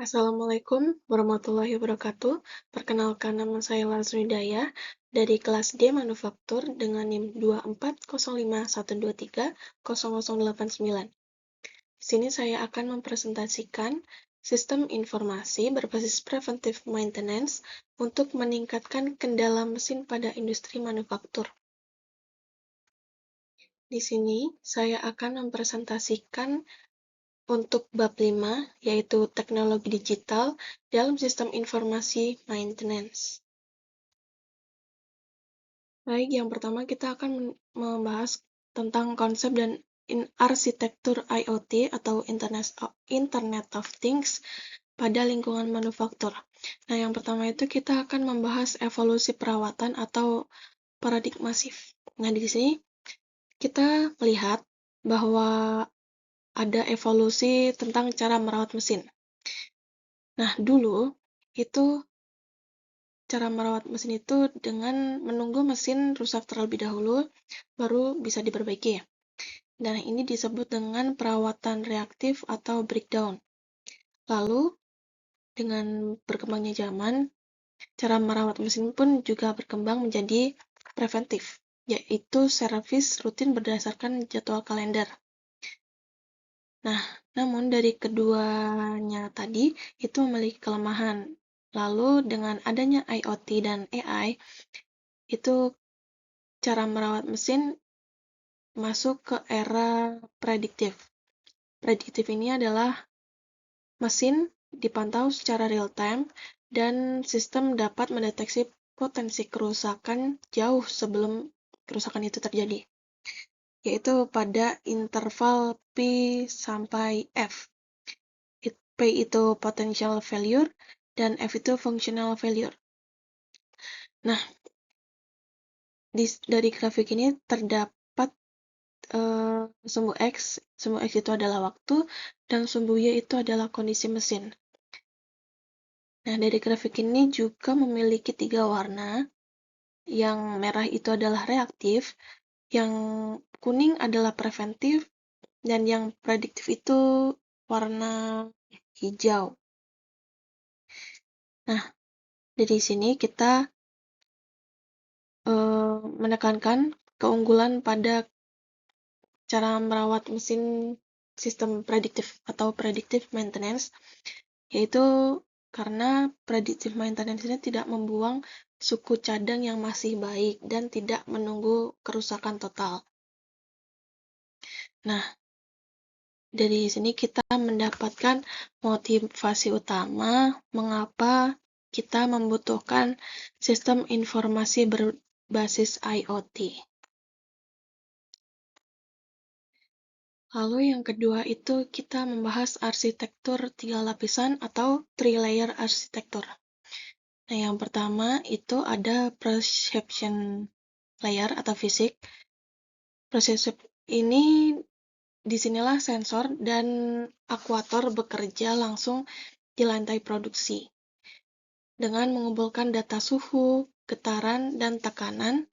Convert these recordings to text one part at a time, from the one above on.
Assalamualaikum warahmatullahi wabarakatuh. Perkenalkan, nama saya Laras Widaya dari kelas D Manufaktur dengan NIM 24051230089. Di sini saya akan mempresentasikan sistem informasi berbasis preventive maintenance untuk meningkatkan kendala mesin pada industri manufaktur. Di sini saya akan mempresentasikan untuk bab 5, yaitu teknologi digital dalam sistem informasi maintenance. Baik, yang pertama kita akan membahas tentang konsep dan arsitektur IoT atau Internet of Things pada lingkungan manufaktur. Nah, yang pertama itu kita akan membahas evolusi perawatan atau paradigma shift. Nah, di sini kita melihat bahwa ada evolusi tentang cara merawat mesin. Nah, dulu itu cara merawat mesin itu dengan menunggu mesin rusak terlebih dahulu, baru bisa diperbaiki. Nah, ini disebut dengan perawatan reaktif atau breakdown. Lalu, dengan berkembangnya zaman, cara merawat mesin pun juga berkembang menjadi preventif, yaitu servis rutin berdasarkan jadwal kalender. Nah, namun dari keduanya tadi itu memiliki kelemahan. Lalu dengan adanya IoT dan AI, itu cara merawat mesin masuk ke era prediktif. Prediktif ini adalah mesin dipantau secara real-time dan sistem dapat mendeteksi potensi kerusakan jauh sebelum kerusakan itu terjadi, yaitu pada interval P sampai F. P itu potential failure dan F itu functional failure. Nah, dari grafik ini terdapat sumbu X. Sumbu X itu adalah waktu dan sumbu Y itu adalah kondisi mesin. Nah, dari grafik ini juga memiliki 3 warna. Yang merah itu adalah reaktif, yang kuning adalah preventif, dan yang prediktif itu warna hijau. Nah, dari sini kita menekankan keunggulan pada cara merawat mesin sistem prediktif atau predictive maintenance, yaitu karena predictive maintenance ini tidak membuang suku cadang yang masih baik dan tidak menunggu kerusakan total. Nah, dari sini kita mendapatkan motivasi utama mengapa kita membutuhkan sistem informasi berbasis IoT. Lalu yang kedua itu kita membahas arsitektur 3 lapisan atau 3-layer arsitektur. Nah, yang pertama itu ada perception layer atau fisik. Perception ini disinilah sensor dan aktuator bekerja langsung di lantai produksi dengan mengumpulkan data suhu, getaran, dan tekanan.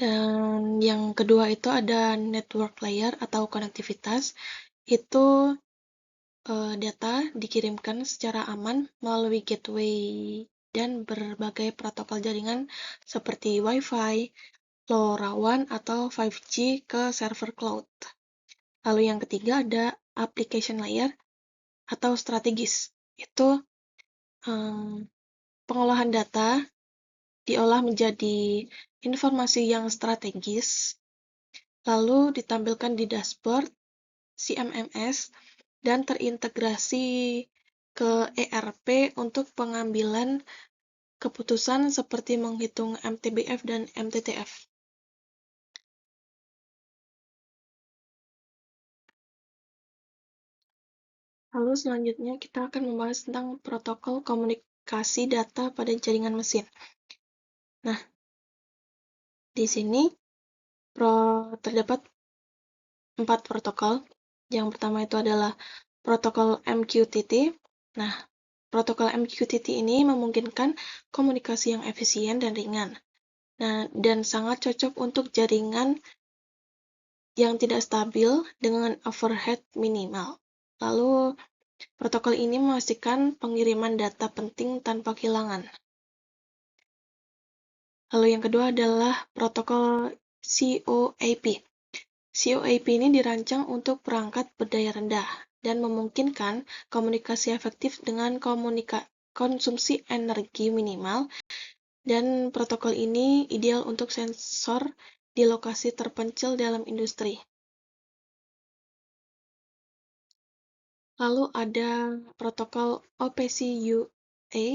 Dan yang kedua itu ada network layer atau konektivitas. Itu data dikirimkan secara aman melalui gateway dan berbagai protokol jaringan seperti Wi-Fi, LoRaWAN, atau 5G ke server cloud. Lalu yang ketiga ada application layer atau strategis. Itu pengolahan data diolah menjadi informasi yang strategis, lalu ditampilkan di dashboard, CMMS, dan terintegrasi ke ERP untuk pengambilan keputusan seperti menghitung MTBF dan MTTF. Lalu selanjutnya kita akan membahas tentang protokol komunikasi data pada jaringan mesin. Nah, di sini terdapat 4 protokol. Yang pertama itu adalah protokol MQTT. Nah, protokol MQTT ini memungkinkan komunikasi yang efisien dan ringan. Nah, dan sangat cocok untuk jaringan yang tidak stabil dengan overhead minimal. Lalu, Protokol ini memastikan pengiriman data penting tanpa kehilangan. Lalu yang kedua adalah protokol COAP. COAP ini dirancang untuk perangkat berdaya rendah dan memungkinkan komunikasi efektif dengan konsumsi energi minimal, dan protokol ini ideal untuk sensor di lokasi terpencil dalam industri. Lalu ada protokol OPC-UA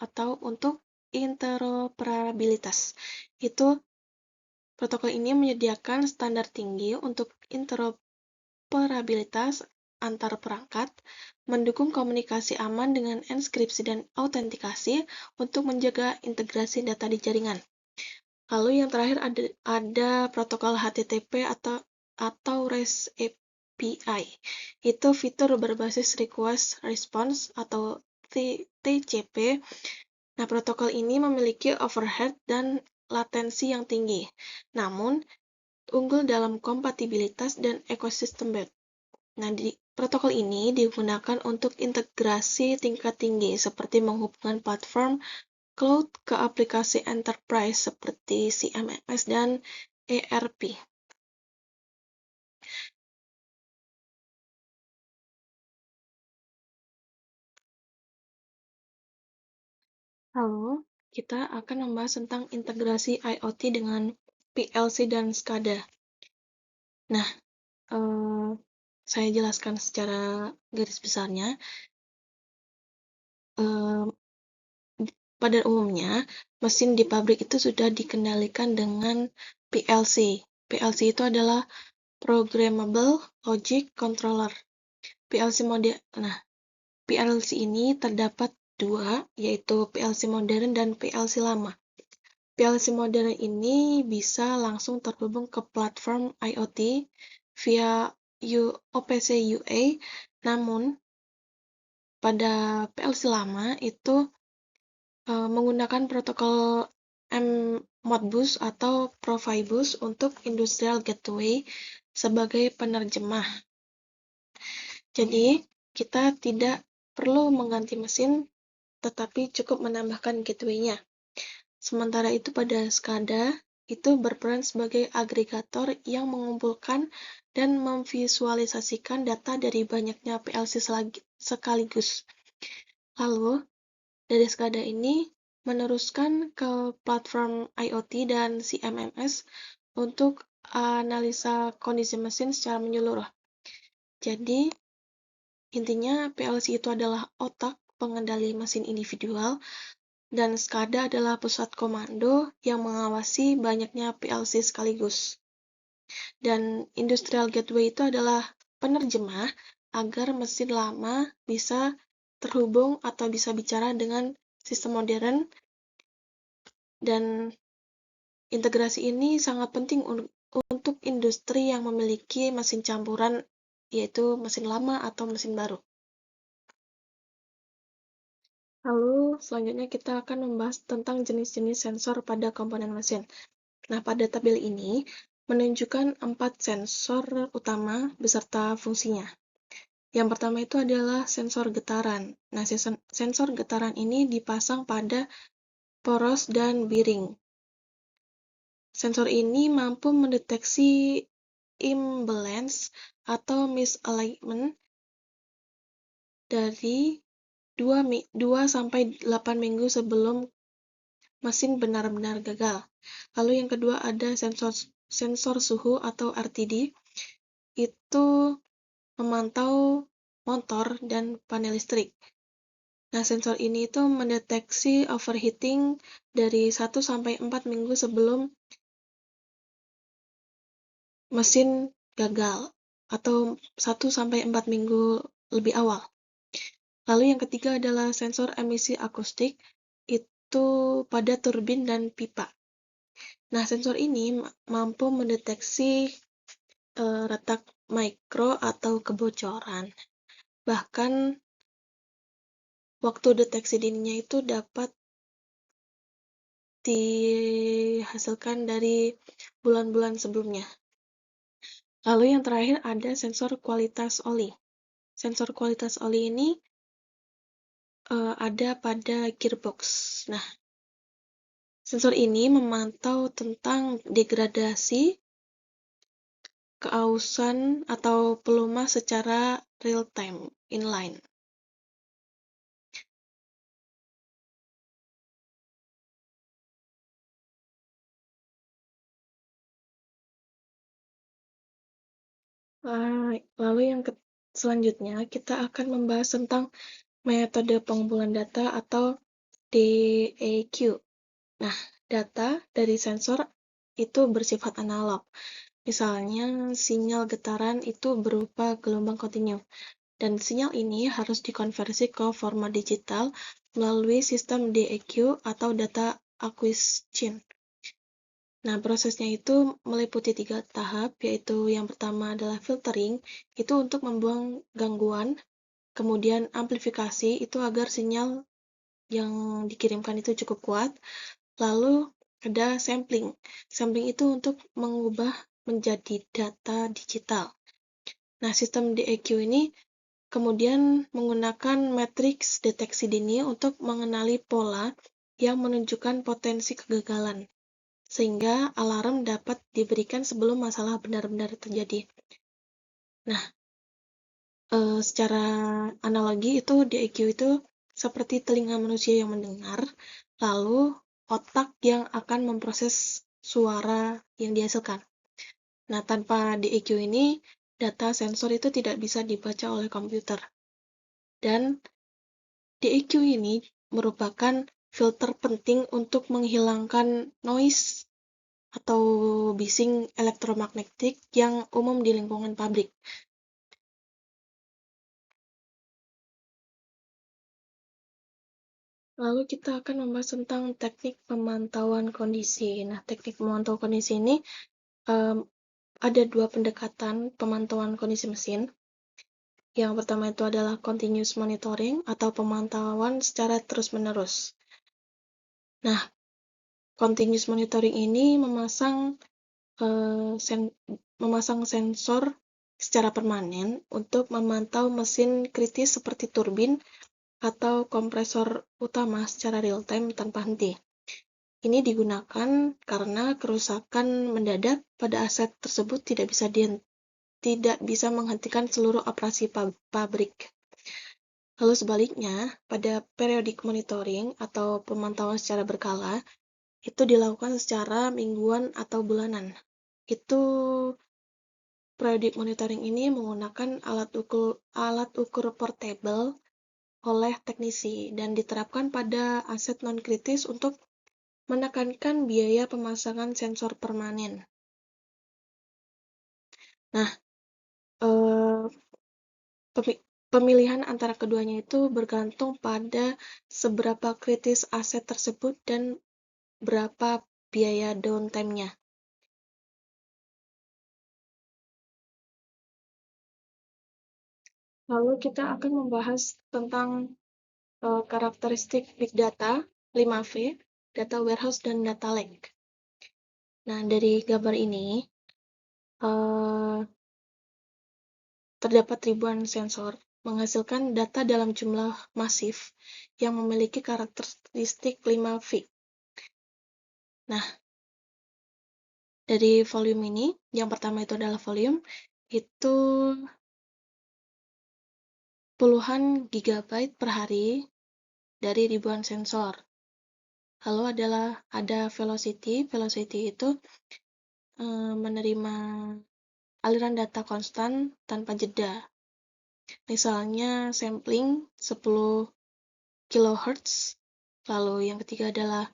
atau untuk interoperabilitas. Protokol ini menyediakan standar tinggi untuk interoperabilitas antar perangkat, mendukung komunikasi aman dengan enkripsi dan autentikasi untuk menjaga integrasi data di jaringan. Lalu yang terakhir ada protokol HTTP atau REST API. Itu fitur berbasis request response atau TCP. Nah, protokol ini memiliki overhead dan latensi yang tinggi, namun unggul dalam kompatibilitas dan ekosistem web. Nah, protokol ini digunakan untuk integrasi tingkat tinggi seperti menghubungkan platform cloud ke aplikasi enterprise seperti CMS dan ERP. Lalu, kita akan membahas tentang integrasi IoT dengan PLC dan SCADA. Nah, saya jelaskan secara garis besarnya. Pada umumnya, mesin di pabrik itu sudah dikendalikan dengan PLC. PLC itu adalah Programmable Logic Controller. PLC ini terdapat dua, yaitu PLC modern dan PLC lama. PLC modern ini bisa langsung terhubung ke platform IoT via OPC UA, namun pada PLC lama itu menggunakan protokol Modbus atau Profibus untuk Industrial Gateway sebagai penerjemah. Jadi, kita tidak perlu mengganti mesin, tetapi cukup menambahkan gateway-nya. Sementara itu pada SCADA, itu berperan sebagai agregator yang mengumpulkan dan memvisualisasikan data dari banyaknya PLC sekaligus. Lalu, dari SCADA ini meneruskan ke platform IoT dan CMMS untuk analisa kondisi mesin secara menyeluruh. Jadi, intinya PLC itu adalah otak pengendali mesin individual, dan SCADA adalah pusat komando yang mengawasi banyaknya PLC sekaligus. Dan Industrial Gateway itu adalah penerjemah agar mesin lama bisa terhubung atau bisa bicara dengan sistem modern, dan integrasi ini sangat penting untuk industri yang memiliki mesin campuran, yaitu mesin lama atau mesin baru. Lalu selanjutnya kita akan membahas tentang jenis-jenis sensor pada komponen mesin. Nah, pada tabel ini menunjukkan 4 sensor utama beserta fungsinya. Yang pertama itu adalah sensor getaran. Nah, sensor getaran ini dipasang pada poros dan bearing. Sensor ini mampu mendeteksi imbalance atau misalignment dari 2-8 minggu sebelum mesin benar-benar gagal. Lalu yang kedua ada sensor suhu atau RTD. Itu memantau motor dan panel listrik. Nah, sensor ini itu mendeteksi overheating dari 1-4 minggu sebelum mesin gagal atau 1-4 minggu lebih awal. Lalu yang ketiga adalah sensor emisi akustik, itu pada turbin dan pipa. Nah, sensor ini mampu mendeteksi retak mikro atau kebocoran. Bahkan waktu deteksi dininya itu dapat dihasilkan dari bulan-bulan sebelumnya. Lalu yang terakhir ada sensor kualitas oli. sensor kualitas oli ini ada pada gearbox. Nah, sensor ini memantau tentang degradasi, keausan, atau pelumas secara real-time, inline. Lalu yang selanjutnya, kita akan membahas tentang metode pengumpulan data atau DAQ. Nah, data dari sensor itu bersifat analog. Misalnya, sinyal getaran itu berupa gelombang kontinu, dan sinyal ini harus dikonversi ke format digital melalui sistem DAQ atau data acquisition. Nah, prosesnya itu meliputi 3 tahap, yaitu yang pertama adalah filtering, itu untuk membuang gangguan, kemudian amplifikasi, itu agar sinyal yang dikirimkan itu cukup kuat, lalu ada sampling. Sampling itu untuk mengubah menjadi data digital. Nah, sistem DAQ ini kemudian menggunakan matriks deteksi dini untuk mengenali pola yang menunjukkan potensi kegagalan, sehingga alarm dapat diberikan sebelum masalah benar-benar terjadi. Nah, secara analogi itu DAQ itu seperti telinga manusia yang mendengar, lalu otak yang akan memproses suara yang dihasilkan. Nah, tanpa DAQ ini, data sensor itu tidak bisa dibaca oleh komputer. Dan DAQ ini merupakan filter penting untuk menghilangkan noise atau bising elektromagnetik yang umum di lingkungan pabrik. Lalu kita akan membahas tentang teknik pemantauan kondisi. Nah, teknik pemantauan kondisi ini ada 2 pendekatan pemantauan kondisi mesin. Yang pertama itu adalah continuous monitoring atau pemantauan secara terus-menerus. Nah, continuous monitoring ini memasang sensor secara permanen untuk memantau mesin kritis seperti turbin atau kompresor utama secara real-time tanpa henti. Ini digunakan karena kerusakan mendadak pada aset tersebut tidak bisa menghentikan seluruh operasi pabrik. Lalu sebaliknya, pada periodic monitoring atau pemantauan secara berkala, itu dilakukan secara mingguan atau bulanan. Periodic monitoring ini menggunakan alat ukur portable oleh teknisi dan diterapkan pada aset non-kritis untuk menekankan biaya pemasangan sensor permanen. Nah, pemilihan antara keduanya itu bergantung pada seberapa kritis aset tersebut dan berapa biaya downtime-nya. Lalu kita akan membahas tentang karakteristik Big Data, 5V, Data Warehouse, dan Data Lake. Nah, dari gambar ini, terdapat ribuan sensor menghasilkan data dalam jumlah masif yang memiliki karakteristik 5V. Nah, dari volume ini, yang pertama itu adalah volume, itu puluhan gigabyte per hari dari ribuan sensor. Lalu ada velocity. Velocity itu menerima aliran data konstan tanpa jeda. Misalnya sampling 10 kHz. Lalu yang ketiga adalah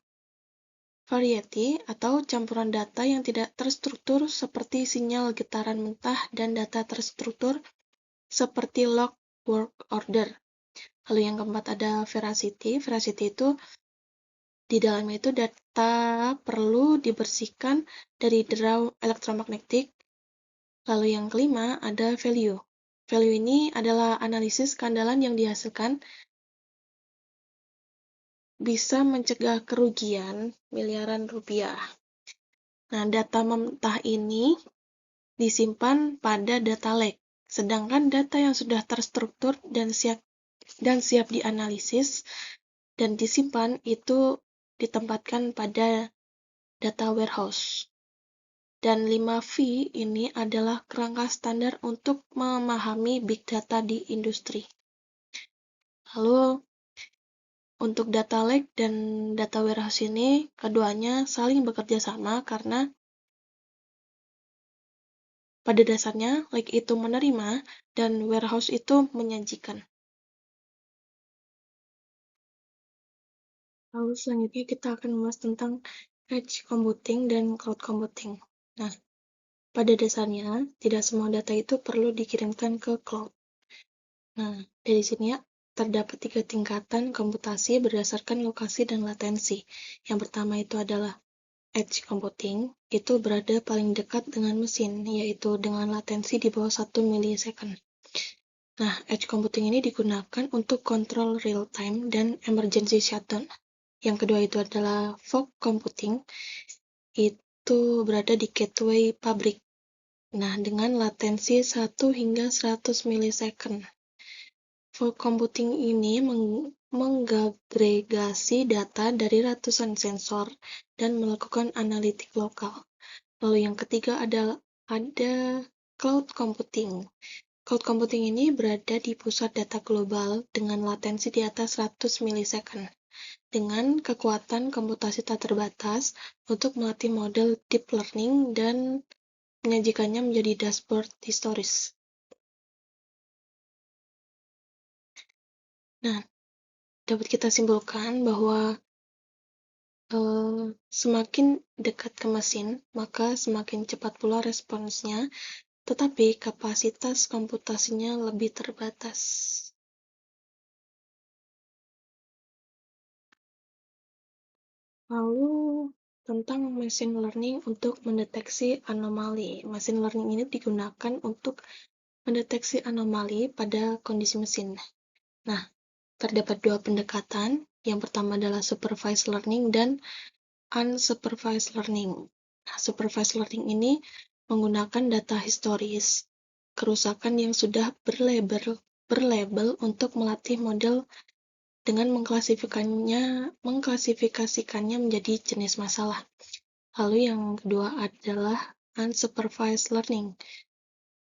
variety atau campuran data yang tidak terstruktur seperti sinyal getaran mentah dan data terstruktur seperti log work order. Lalu yang keempat ada veracity. Veracity itu di dalamnya itu data perlu dibersihkan dari derau elektromagnetik. Lalu yang kelima ada value. Value ini adalah analisis keandalan yang dihasilkan bisa mencegah kerugian miliaran rupiah. Nah, data mentah ini disimpan pada data lake. Sedangkan data yang sudah terstruktur dan siap dianalisis dan disimpan itu ditempatkan pada data warehouse. Dan 5V ini adalah kerangka standar untuk memahami big data di industri. Lalu, untuk data lake dan data warehouse ini, keduanya saling bekerja sama karena pada dasarnya lake itu menerima dan warehouse itu menyajikan. Lalu selanjutnya kita akan membahas tentang edge computing dan cloud computing. Nah, pada dasarnya tidak semua data itu perlu dikirimkan ke cloud. Nah, dari sini terdapat 3 tingkatan komputasi berdasarkan lokasi dan latensi. Yang pertama itu adalah edge computing, itu berada paling dekat dengan mesin, yaitu dengan latensi di bawah 1 milisecond. Nah, edge computing ini digunakan untuk kontrol real-time dan emergency shutdown. Yang kedua itu adalah fog computing, itu berada di gateway pabrik. Nah, dengan latensi 1 hingga 100 milisecond. Fog computing ini mengagregasi data dari ratusan sensor dan melakukan analitik lokal. Lalu yang ketiga ada cloud computing. Cloud computing ini berada di pusat data global dengan latensi di atas 100 milisecond. Dengan kekuatan komputasi tak terbatas untuk melatih model deep learning dan menyajikannya menjadi dashboard historis. Nah, dapat kita simpulkan bahwa semakin dekat ke mesin, maka semakin cepat pula responsnya, tetapi kapasitas komputasinya lebih terbatas. Lalu, tentang machine learning untuk mendeteksi anomali. Machine learning ini digunakan untuk mendeteksi anomali pada kondisi mesin. Nah, terdapat 2 pendekatan. Yang pertama adalah supervised learning dan unsupervised learning. Nah, supervised learning ini menggunakan data historis, kerusakan yang sudah berlabel untuk melatih model dengan mengklasifikasikannya menjadi jenis masalah. Lalu yang kedua adalah unsupervised learning.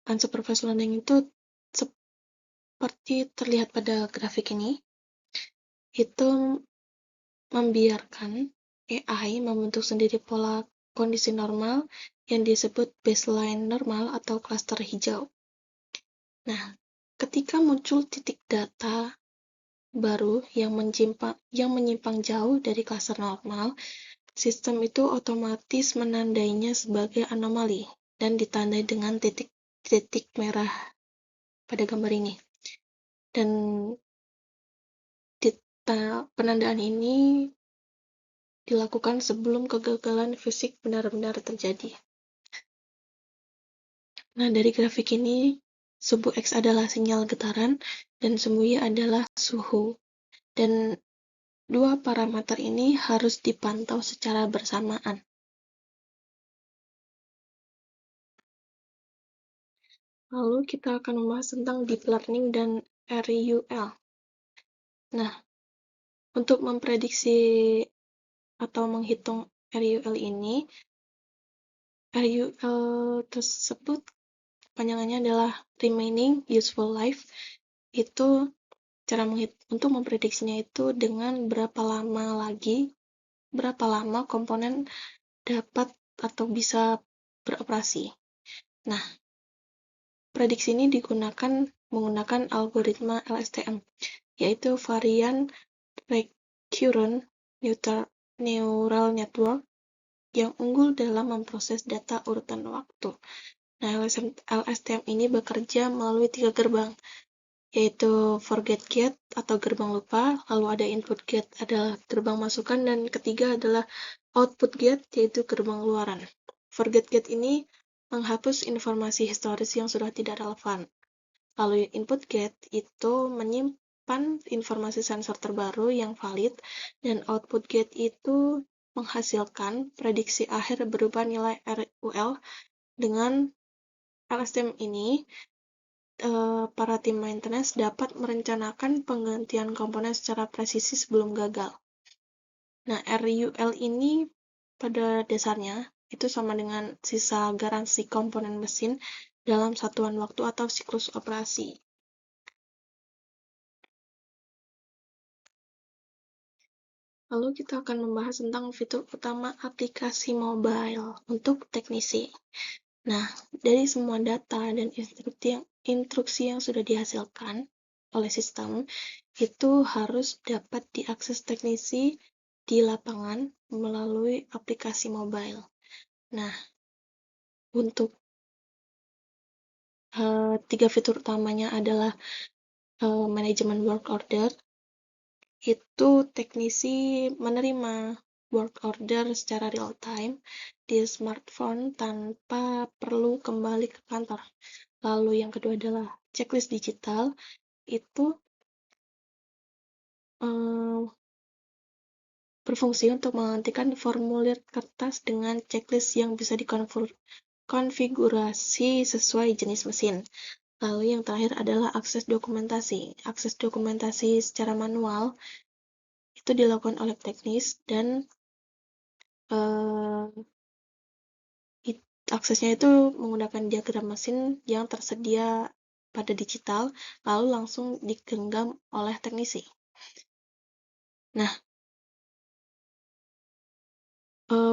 Unsupervised learning itu seperti terlihat pada grafik ini, itu membiarkan AI membentuk sendiri pola kondisi normal yang disebut baseline normal atau klaster hijau. Nah, ketika muncul titik data baru yang menyimpang jauh dari klaster normal, sistem itu otomatis menandainya sebagai anomali dan ditandai dengan titik merah pada gambar ini. Dan penandaan ini dilakukan sebelum kegagalan fisik benar-benar terjadi. Nah, dari grafik ini, sumbu X adalah sinyal getaran dan sumbu Y adalah suhu. Dan 2 parameter ini harus dipantau secara bersamaan. Lalu kita akan membahas tentang deep learning dan RUL. Nah, untuk memprediksi atau menghitung RUL ini, RUL tersebut panjangannya adalah remaining useful life. Itu cara untuk memprediksinya itu dengan berapa lama komponen dapat atau bisa beroperasi. Nah, prediksi ini menggunakan algoritma LSTM, yaitu varian recurrent neural network yang unggul dalam memproses data urutan waktu. Nah, LSTM ini bekerja melalui 3 gerbang, yaitu forget gate atau gerbang lupa, lalu ada input gate adalah gerbang masukan, dan ketiga adalah output gate, yaitu gerbang keluaran. Forget gate ini menghapus informasi historis yang sudah tidak relevan. Lalu input gate itu menyimpan informasi sensor terbaru yang valid, dan output gate itu menghasilkan prediksi akhir berupa nilai RUL. Dengan LSTM ini, para tim maintenance dapat merencanakan penggantian komponen secara presisi sebelum gagal. Nah, RUL ini pada dasarnya itu sama dengan sisa garansi komponen mesin dalam satuan waktu atau siklus operasi. Lalu kita akan membahas tentang fitur utama aplikasi mobile untuk teknisi. Nah, dari semua data dan instruksi yang sudah dihasilkan oleh sistem, itu harus dapat diakses teknisi di lapangan melalui aplikasi mobile. Nah, untuk tiga fitur utamanya adalah manajemen work order. Itu teknisi menerima work order secara real time di smartphone tanpa perlu kembali ke kantor. Lalu yang kedua adalah checklist digital. Itu berfungsi untuk menggantikan formulir kertas dengan checklist yang bisa dikonfigurasi sesuai jenis mesin. Lalu yang terakhir adalah akses dokumentasi. Akses dokumentasi secara manual itu dilakukan oleh teknis dan aksesnya itu menggunakan diagram mesin yang tersedia pada digital, lalu langsung digenggam oleh teknisi. Nah,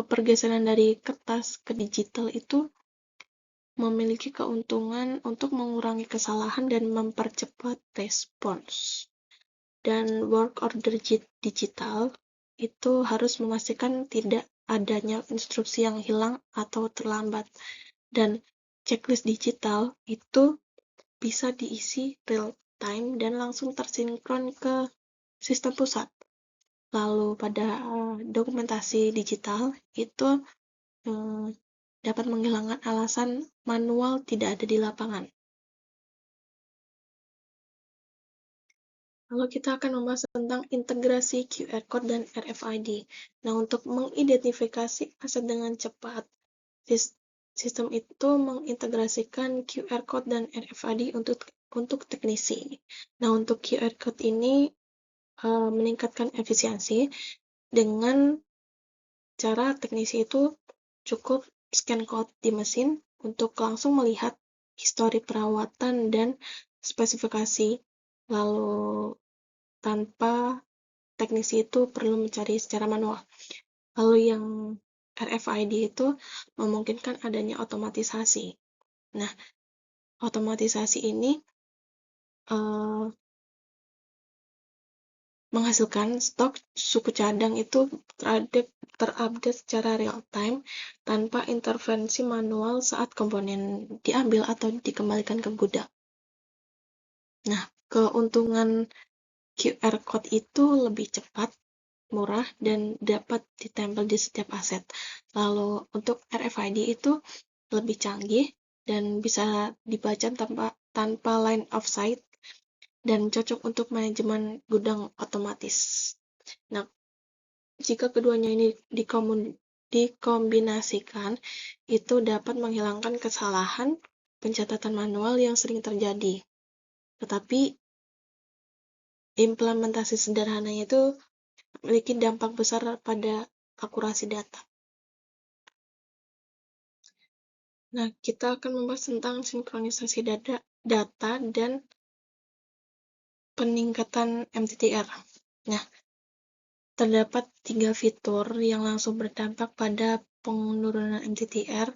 pergeseran dari kertas ke digital itu memiliki keuntungan untuk mengurangi kesalahan dan mempercepat respons. Dan work order digital itu harus memastikan tidak adanya instruksi yang hilang atau terlambat. Dan checklist digital itu bisa diisi real time dan langsung tersinkron ke sistem pusat. Lalu pada dokumentasi digital itu dapat menghilangkan alasan manual tidak ada di lapangan. Lalu kita akan membahas tentang integrasi QR Code dan RFID. Nah, untuk mengidentifikasi aset dengan cepat, sistem itu mengintegrasikan QR Code dan RFID untuk teknisi. Nah, untuk QR Code ini meningkatkan efisiensi dengan cara teknisi itu cukup scan code di mesin untuk langsung melihat histori perawatan dan spesifikasi, lalu tanpa teknisi itu perlu mencari secara manual. Lalu yang RFID itu memungkinkan adanya otomatisasi. Nah, otomatisasi ini menghasilkan stok suku cadang itu terupdate secara real time tanpa intervensi manual saat komponen diambil atau dikembalikan ke gudang. Nah, keuntungan QR Code itu lebih cepat, murah, dan dapat ditempel di setiap aset. Lalu untuk RFID itu lebih canggih dan bisa dibaca tanpa line of sight dan cocok untuk manajemen gudang otomatis. Nah, jika keduanya ini dikombinasikan, itu dapat menghilangkan kesalahan pencatatan manual yang sering terjadi. Tetapi implementasi sederhananya itu memiliki dampak besar pada akurasi data. Nah, kita akan membahas tentang sinkronisasi data dan peningkatan MTTR. Nah, terdapat 3 fitur yang langsung berdampak pada penurunan MTTR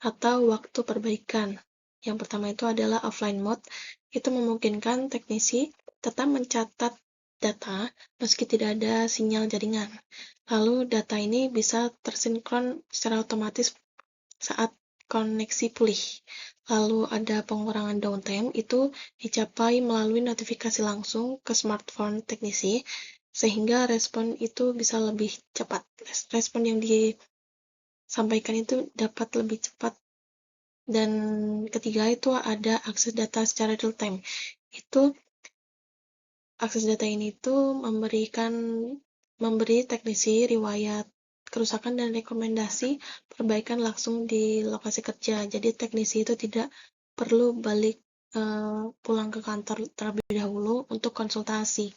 atau waktu perbaikan. Yang pertama itu adalah offline mode. Itu memungkinkan teknisi tetap mencatat data meski tidak ada sinyal jaringan. Lalu data ini bisa tersinkron secara otomatis saat koneksi pulih. Lalu ada pengurangan downtime, itu dicapai melalui notifikasi langsung ke smartphone teknisi, sehingga respon itu bisa lebih cepat. Respon yang disampaikan itu dapat lebih cepat. Dan ketiga itu ada akses data secara real time. Itu akses data ini itu memberi teknisi riwayat kerusakan dan rekomendasi perbaikan langsung di lokasi kerja. Jadi teknisi itu tidak perlu balik pulang ke kantor terlebih dahulu untuk konsultasi.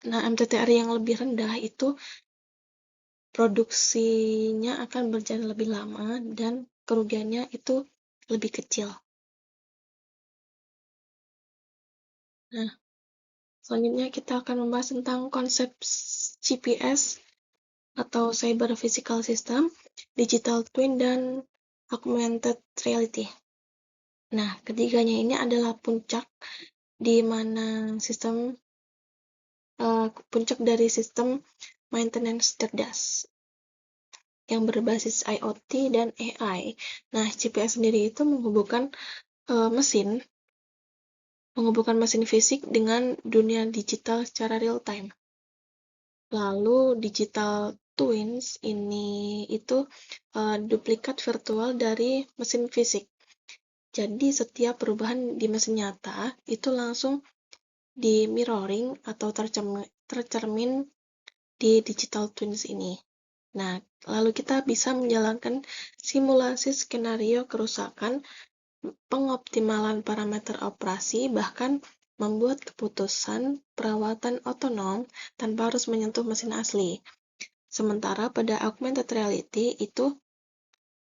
Nah, MTTR yang lebih rendah itu produksinya akan berjalan lebih lama dan kerugiannya itu lebih kecil. Nah, selanjutnya kita akan membahas tentang konsep CPS atau Cyber Physical System, Digital Twin, dan Augmented Reality. Nah, ketiganya ini adalah di mana puncak dari sistem maintenance cerdas yang berbasis IoT dan AI. Nah, CPS sendiri itu menghubungkan mesin fisik dengan dunia digital secara real time. Lalu digital twins ini itu duplikat virtual dari mesin fisik. Jadi setiap perubahan di mesin nyata itu langsung di mirroring atau tercermin di digital twins ini. Nah, lalu kita bisa menjalankan simulasi skenario kerusakan, pengoptimalan parameter operasi, bahkan membuat keputusan perawatan otonom tanpa harus menyentuh mesin asli. Sementara pada augmented reality itu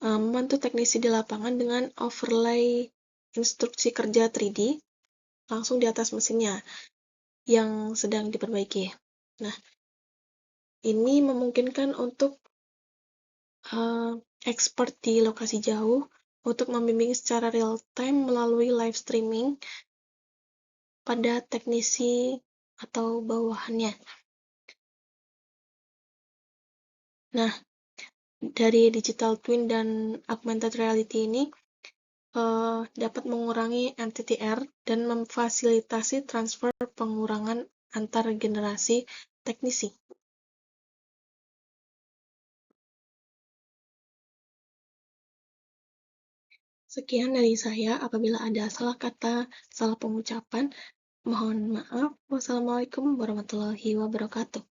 membantu teknisi di lapangan dengan overlay instruksi kerja 3D langsung di atas mesinnya yang sedang diperbaiki. Nah, ini memungkinkan untuk expert di lokasi jauh untuk membimbing secara real time melalui live streaming pada teknisi atau bawahannya. Nah, dari digital twin dan augmented reality ini dapat mengurangi MTTR dan memfasilitasi transfer pengurangan antar generasi teknisi. Sekian dari saya. Apabila ada salah kata, salah pengucapan, mohon maaf. Wassalamualaikum warahmatullahi wabarakatuh.